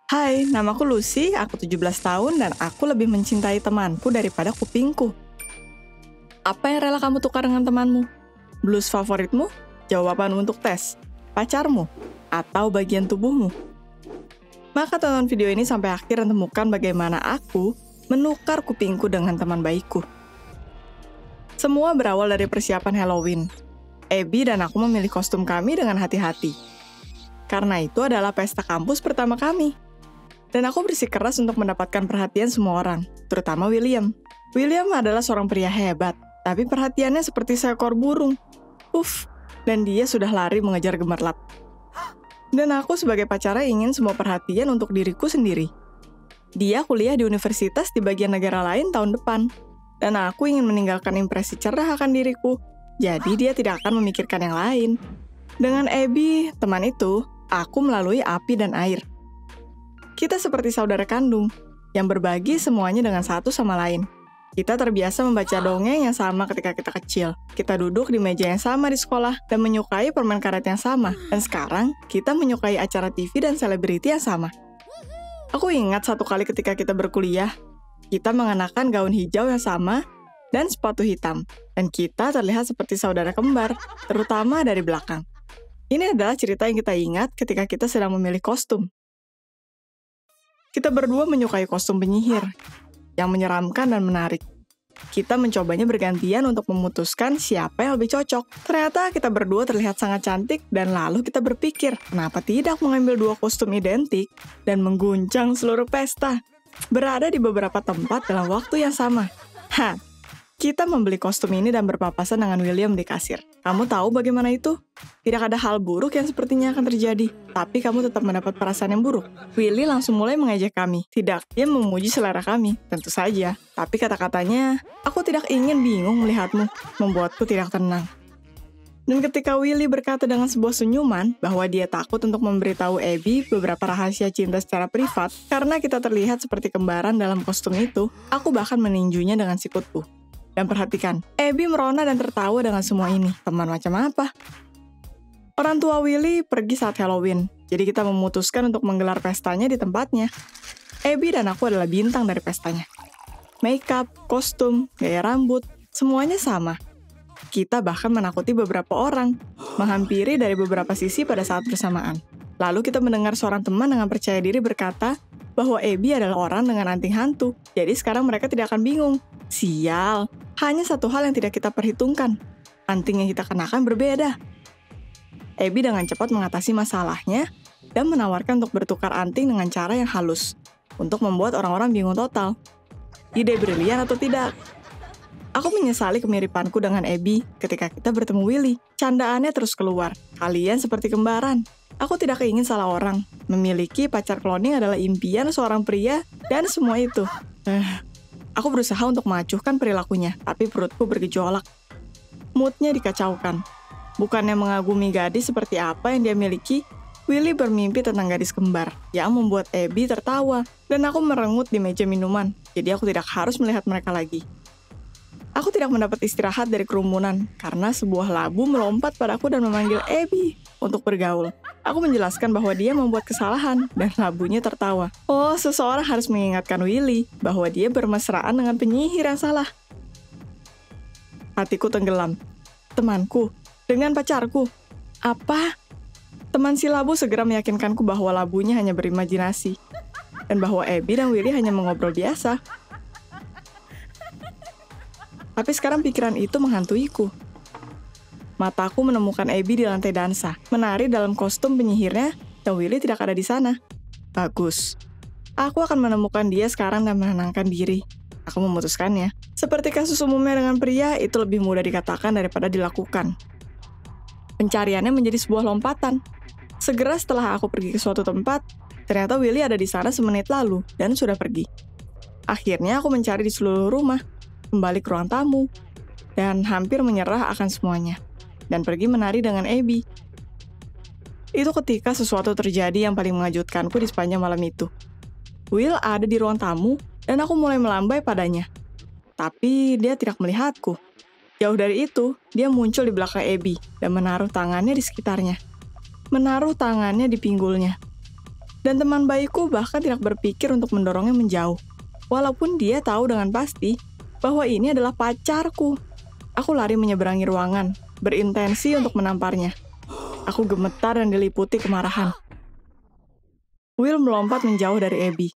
Hai, namaku Lucy, aku 17 tahun dan aku lebih mencintai temanku daripada kupingku. Apa yang rela kamu tukar dengan temanmu? Blues favoritmu? Jawaban untuk tes? Pacarmu? Atau bagian tubuhmu? Maka tonton video ini sampai akhir dan temukan bagaimana aku menukar kupingku dengan teman baikku. Semua berawal dari persiapan Halloween. Abby dan aku memilih kostum kami dengan hati-hati. Karena itu adalah pesta kampus pertama kami. Dan aku bersikeras untuk mendapatkan perhatian semua orang, terutama William. William adalah seorang pria hebat, tapi perhatiannya seperti seekor burung. Dan dia sudah lari mengejar gemerlap. Dan aku sebagai pacarnya ingin semua perhatian untuk diriku sendiri. Dia kuliah di universitas di bagian negara lain tahun depan. Dan aku ingin meninggalkan impresi cerah akan diriku, jadi dia tidak akan memikirkan yang lain. Dengan Abby, teman itu, aku melalui api dan air. Kita seperti saudara kandung, yang berbagi semuanya dengan satu sama lain. Kita terbiasa membaca dongeng yang sama ketika kita kecil. Kita duduk di meja yang sama di sekolah dan menyukai permen karet yang sama. Dan sekarang, kita menyukai acara TV dan selebriti yang sama. Aku ingat satu kali ketika kita berkuliah, kita mengenakan gaun hijau yang sama dan sepatu hitam. Dan kita terlihat seperti saudara kembar, terutama dari belakang. Ini adalah cerita yang kita ingat ketika kita sedang memilih kostum. Kita berdua menyukai kostum penyihir, yang menyeramkan dan menarik. Kita mencobanya bergantian untuk memutuskan siapa yang lebih cocok. Ternyata kita berdua terlihat sangat cantik, dan lalu kita berpikir, kenapa tidak mengambil dua kostum identik dan mengguncang seluruh pesta, berada di beberapa tempat dalam waktu yang sama. Kita membeli kostum ini dan berpapasan dengan William di kasir. Kamu tahu bagaimana itu? Tidak ada hal buruk yang sepertinya akan terjadi, tapi kamu tetap mendapat perasaan yang buruk. Willy langsung mulai mengejek kami. Tidak, dia memuji selera kami, tentu saja. Tapi kata-katanya, aku tidak ingin bingung melihatmu, membuatku tidak tenang. Dan ketika Willy berkata dengan sebuah senyuman bahwa dia takut untuk memberitahu Abby beberapa rahasia cinta secara privat, karena kita terlihat seperti kembaran dalam kostum itu, aku bahkan meninjunya dengan sikutku. Dan perhatikan, Abby merona dan tertawa dengan semua ini. Teman macam apa? Orang tua Willy pergi saat Halloween, jadi kita memutuskan untuk menggelar pestanya di tempatnya. Abby dan aku adalah bintang dari pestanya. Makeup, kostum, gaya rambut, semuanya sama. Kita bahkan menakuti beberapa orang, menghampiri dari beberapa sisi pada saat bersamaan. Lalu kita mendengar seorang teman dengan percaya diri berkata bahwa Abby adalah orang dengan anting hantu, jadi sekarang mereka tidak akan bingung. Sial, hanya satu hal yang tidak kita perhitungkan. Anting yang kita kenakan berbeda. Abby dengan cepat mengatasi masalahnya dan menawarkan untuk bertukar anting dengan cara yang halus, untuk membuat orang-orang bingung total. Ide brilian atau tidak? Aku menyesali kemiripanku dengan Abby ketika kita bertemu Willy. Candaannya terus keluar. Kalian seperti kembaran. Aku tidak ingin salah orang. Memiliki pacar cloning adalah impian seorang pria dan semua itu. Aku berusaha untuk mengacuhkan perilakunya, tapi perutku bergejolak. Moodnya dikacaukan. Bukannya mengagumi gadis seperti apa yang dia miliki, Willy bermimpi tentang gadis kembar, yang membuat Abby tertawa, dan aku merengut di meja minuman, jadi aku tidak harus melihat mereka lagi. Aku tidak mendapat istirahat dari kerumunan, karena sebuah labu melompat padaku dan memanggil Abby untuk bergaul. Aku menjelaskan bahwa dia membuat kesalahan, dan labunya tertawa. Oh, seseorang harus mengingatkan Willy bahwa dia bermesraan dengan penyihir yang salah. Hatiku tenggelam. Temanku, dengan pacarku. Apa? Teman si labu segera meyakinkanku bahwa labunya hanya berimajinasi, dan bahwa Abby dan Willy hanya mengobrol biasa. Tapi sekarang pikiran itu menghantuiku. Mataku menemukan Abby di lantai dansa, menari dalam kostum penyihirnya, dan Willy tidak ada di sana. Bagus. Aku akan menemukan dia sekarang dan menenangkan diri. Aku memutuskannya. Seperti kasus umumnya dengan pria, itu lebih mudah dikatakan daripada dilakukan. Pencariannya menjadi sebuah lompatan. Segera setelah aku pergi ke suatu tempat, ternyata Willy ada di sana semenit lalu, dan sudah pergi. Akhirnya aku mencari di seluruh rumah, kembali ke ruang tamu, dan hampir menyerah akan semuanya, dan pergi menari dengan Abby. Itu ketika sesuatu terjadi yang paling mengejutkanku di sepanjang malam itu. Will ada di ruang tamu, dan aku mulai melambai padanya. Tapi dia tidak melihatku. Jauh dari itu, dia muncul di belakang Abby, dan menaruh tangannya di sekitarnya. Menaruh tangannya di pinggulnya. Dan teman baikku bahkan tidak berpikir untuk mendorongnya menjauh. Walaupun dia tahu dengan pasti bahwa ini adalah pacarku. Aku lari menyeberangi ruangan, berintensi untuk menamparnya. Aku gemetar dan diliputi kemarahan. Will melompat menjauh dari Abby,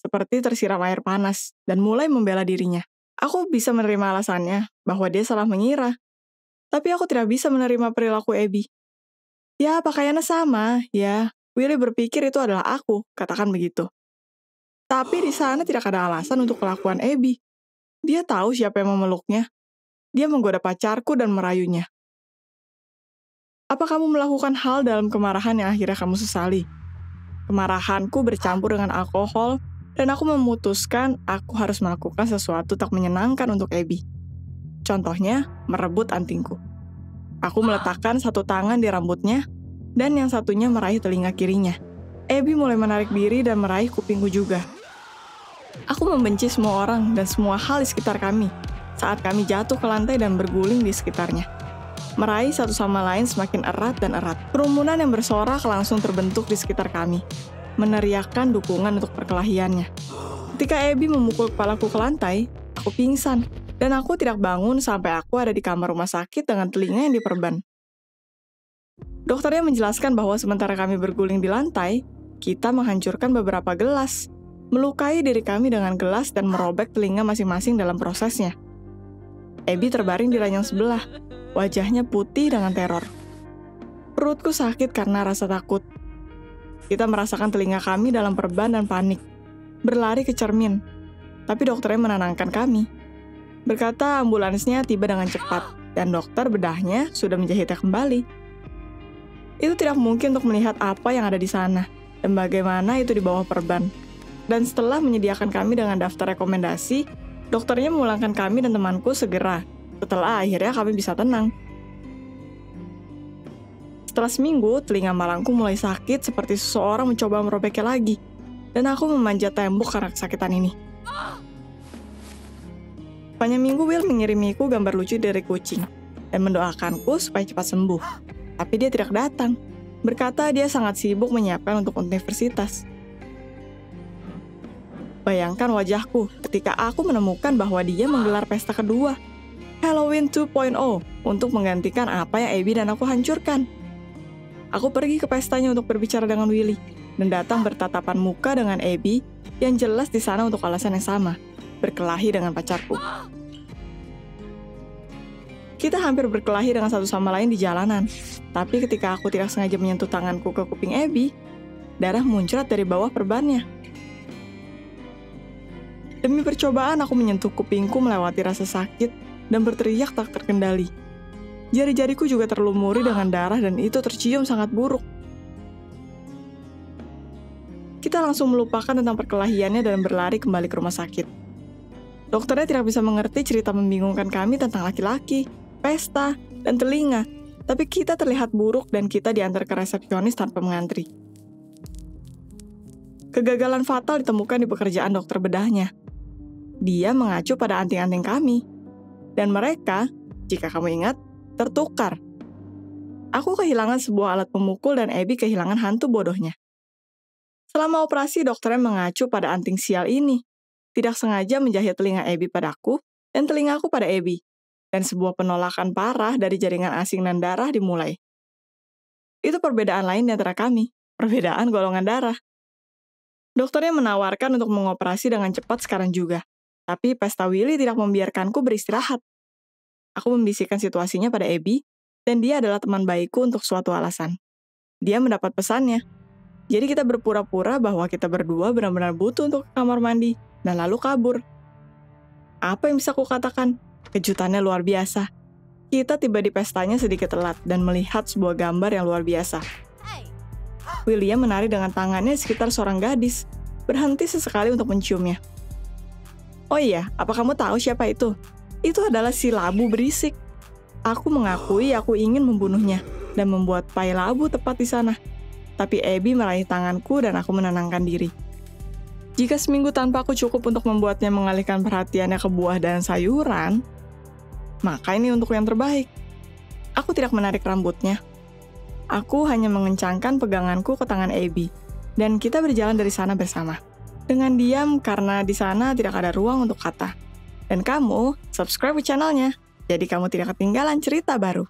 seperti tersiram air panas, dan mulai membela dirinya. Aku bisa menerima alasannya bahwa dia salah mengira. Tapi aku tidak bisa menerima perilaku Abby. Ya, pakaiannya sama, ya. Willy berpikir itu adalah aku, katakan begitu. Tapi di sana tidak ada alasan untuk kelakuan Abby. Dia tahu siapa yang memeluknya. Dia menggoda pacarku dan merayunya. Apa kamu melakukan hal dalam kemarahan yang akhirnya kamu sesali? Kemarahanku bercampur dengan alkohol, dan aku memutuskan aku harus melakukan sesuatu tak menyenangkan untuk Abby. Contohnya, merebut antingku. Aku meletakkan satu tangan di rambutnya, dan yang satunya meraih telinga kirinya. Abby mulai menarik diri dan meraih kupingku juga. Aku membenci semua orang dan semua hal di sekitar kami, saat kami jatuh ke lantai dan berguling di sekitarnya. Meraih satu sama lain semakin erat dan erat. Kerumunan yang bersorak langsung terbentuk di sekitar kami, meneriakkan dukungan untuk perkelahiannya. Ketika Abby memukul kepalaku ke lantai, aku pingsan, dan aku tidak bangun sampai aku ada di kamar rumah sakit dengan telinga yang diperban. Dokternya menjelaskan bahwa sementara kami berguling di lantai, kita menghancurkan beberapa gelas, melukai diri kami dengan gelas dan merobek telinga masing-masing dalam prosesnya. Abby terbaring di ranjang sebelah, wajahnya putih dengan teror. Perutku sakit karena rasa takut. Kita merasakan telinga kami dalam perban dan panik, berlari ke cermin, tapi dokternya menenangkan kami. Berkata ambulansnya tiba dengan cepat, dan dokter bedahnya sudah menjahitnya kembali. Itu tidak mungkin untuk melihat apa yang ada di sana, dan bagaimana itu di bawah perban. Dan setelah menyediakan kami dengan daftar rekomendasi, dokternya memulangkan kami dan temanku segera, setelah akhirnya kami bisa tenang. Setelah seminggu, telinga malangku mulai sakit seperti seseorang mencoba merobeknya lagi, dan aku memanjat tembok karena kesakitan ini. Sepanjang minggu, Will mengirimiku gambar lucu dari kucing, dan mendoakanku supaya cepat sembuh. Tapi dia tidak datang, berkata dia sangat sibuk menyiapkan untuk universitas. Bayangkan wajahku ketika aku menemukan bahwa dia menggelar pesta kedua, Halloween 2.0, untuk menggantikan apa yang Abby dan aku hancurkan. Aku pergi ke pestanya untuk berbicara dengan Willy, dan datang bertatapan muka dengan Abby yang jelas di sana untuk alasan yang sama, berkelahi dengan pacarku. Kita hampir berkelahi dengan satu sama lain di jalanan, tapi ketika aku tidak sengaja menyentuh tanganku ke kuping Abby, darah muncrat dari bawah perbannya. Demi percobaan, aku menyentuh kupingku melewati rasa sakit dan berteriak tak terkendali. Jari-jariku juga terlumuri dengan darah dan itu tercium sangat buruk. Kita langsung melupakan tentang perkelahiannya dan berlari kembali ke rumah sakit. Dokternya tidak bisa mengerti cerita membingungkan kami tentang laki-laki, pesta, dan telinga, tapi kita terlihat buruk dan kita diantar ke resepsionis tanpa mengantri. Kegagalan fatal ditemukan di pekerjaan dokter bedahnya. Dia mengacu pada anting-anting kami, dan mereka, jika kamu ingat, tertukar. Aku kehilangan sebuah alat pemukul dan Abby kehilangan hantu bodohnya. Selama operasi, dokternya mengacu pada anting sial ini, tidak sengaja menjahit telinga Abby padaku dan telingaku pada Abby. Dan sebuah penolakan parah dari jaringan asing dan darah dimulai. Itu perbedaan lain di antara kami, perbedaan golongan darah. Dokternya menawarkan untuk mengoperasi dengan cepat sekarang juga, tapi pesta Willy tidak membiarkanku beristirahat. Aku membisikkan situasinya pada Abby, dan dia adalah teman baikku untuk suatu alasan. Dia mendapat pesannya. Jadi kita berpura-pura bahwa kita berdua benar-benar butuh untuk ke kamar mandi, dan lalu kabur. Apa yang bisa kukatakan? Kejutannya luar biasa. Kita tiba di pestanya sedikit telat dan melihat sebuah gambar yang luar biasa. William menari dengan tangannya di sekitar seorang gadis, berhenti sesekali untuk menciumnya. Oh iya, apa kamu tahu siapa itu? Itu adalah si labu berisik. Aku mengakui aku ingin membunuhnya dan membuat pai labu tepat di sana. Tapi Abby meraih tanganku dan aku menenangkan diri. Jika seminggu tanpa aku cukup untuk membuatnya mengalihkan perhatiannya ke buah dan sayuran, maka ini untuk yang terbaik. Aku tidak menarik rambutnya. Aku hanya mengencangkan peganganku ke tangan Abby, dan kita berjalan dari sana bersama. Dengan diam karena di sana tidak ada ruang untuk kata. Dan kamu subscribe ke channelnya, jadi kamu tidak ketinggalan cerita baru.